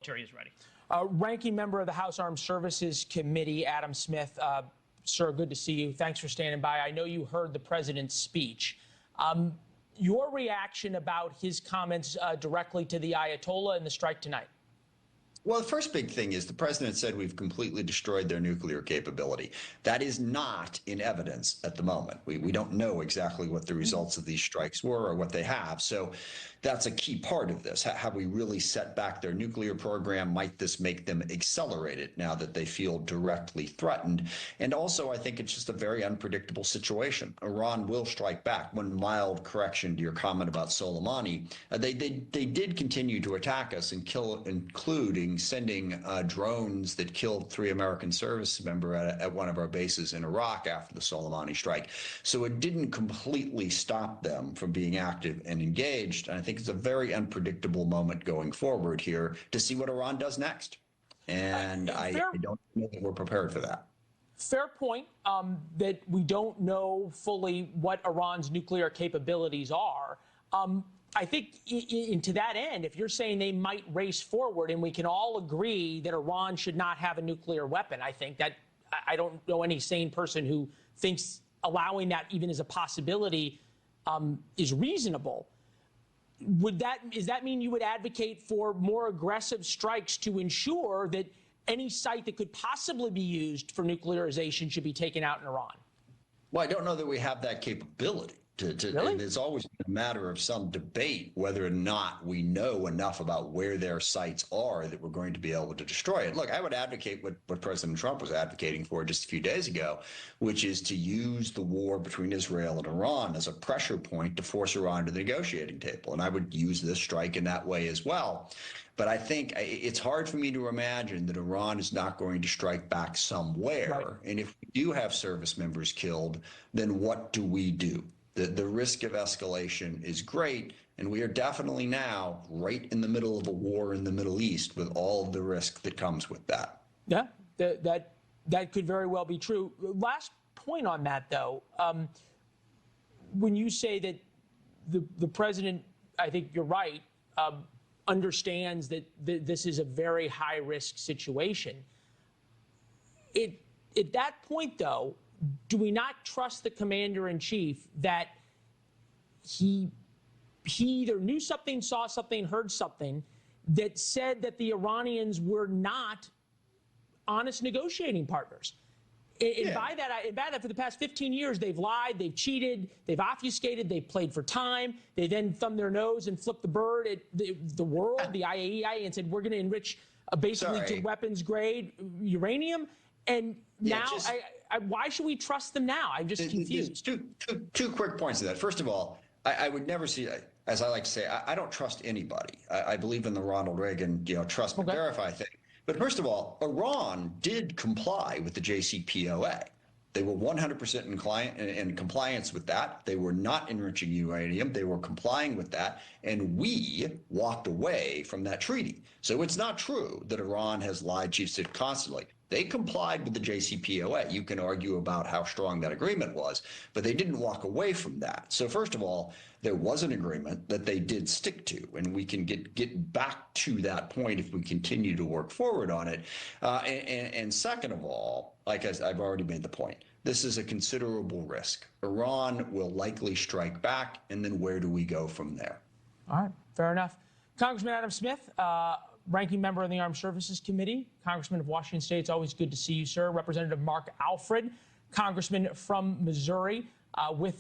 military is ready. Ranking member of the House Armed Services Committee, Adam Smith. Sir, good to see you. Thanks for standing by. I know you heard the president's speech. Your reaction about his comments directly to the Ayatollah and the strike tonight? Well, the first big thing is the president said we've completely destroyed their nuclear capability. That is not in evidence at the moment. We don't know exactly what the results of these strikes were or what they have. So that's a key part of this. Have we really set back their nuclear program? Might this make them accelerate it now that they feel directly threatened? And also, I think it's just a very unpredictable situation. Iran will strike back. One mild correction to your comment about Soleimani. They did continue to attack us and kill, including sending drones that killed 3 American service members at one of our bases in Iraq after the Soleimani strike. So it didn't completely stop them from being active and engaged. And I think it's a very unpredictable moment going forward here to see what Iran does next. And I don't know that we're prepared for that. Fair point that we don't know fully what Iran's nuclear capabilities are. I think to that end, if you're saying they might race forward and we can all agree that Iran should not have a nuclear weapon, I think that I don't know any sane person who thinks allowing that even as a possibility is reasonable. Does that mean you would advocate for more aggressive strikes to ensure that any site that could possibly be used for nuclearization should be taken out in Iran? Well, I don't know that we have that capability. Really? And it's always been a matter of some debate whether or not we know enough about where their sites are that we're going to be able to destroy it. Look, I would advocate what President Trump was advocating for just a few days ago, which is to use the war between Israel and Iran as a pressure point to force Iran to the negotiating table. And I would use this strike in that way as well. But I think it's hard for me to imagine that Iran is not going to strike back somewhere. Right. And if we do have service members killed, then what do we do? The risk of escalation is great, and we are definitely now right in the middle of a war in the Middle East with all of the risk that comes with that. Yeah, that could very well be true. Last point on that, though, when you say that the president, I think you're right, understands that this is a very high-risk situation. At that point, though, do we not trust the commander-in-chief that he either knew something, saw something, heard something that said that the Iranians were not honest negotiating partners? And by that, for the past 15 years, they've lied, they've cheated, they've obfuscated, they've played for time. They then thumbed their nose and flipped the bird at the world, the IAEA, and said, we're going to enrich basically to weapons-grade uranium. And now, why should we trust them now? I'm just confused. Two quick points to that. First of all, I would never see, as I like to say, I don't trust anybody. I believe in the Ronald Reagan, trust but verify thing. But first of all, Iran did comply with the JCPOA. They were 100% in compliance with that. They were not enriching uranium. They were complying with that. And we walked away from that treaty. So it's not true that Iran has lied, cheated constantly. They complied with the JCPOA. You can argue about how strong that agreement was, but they didn't walk away from that. So first of all, there was an agreement that they did stick to, and we can get back to that point if we continue to work forward on it. And second of all, like I've already made the point, this is a considerable risk. Iran will likely strike back, and then where do we go from there? All right, fair enough. Congressman Adam Smith, ranking member of the Armed Services Committee, Congressman of Washington State. It's always good to see you, sir. Representative Mark Alfred, Congressman from Missouri, with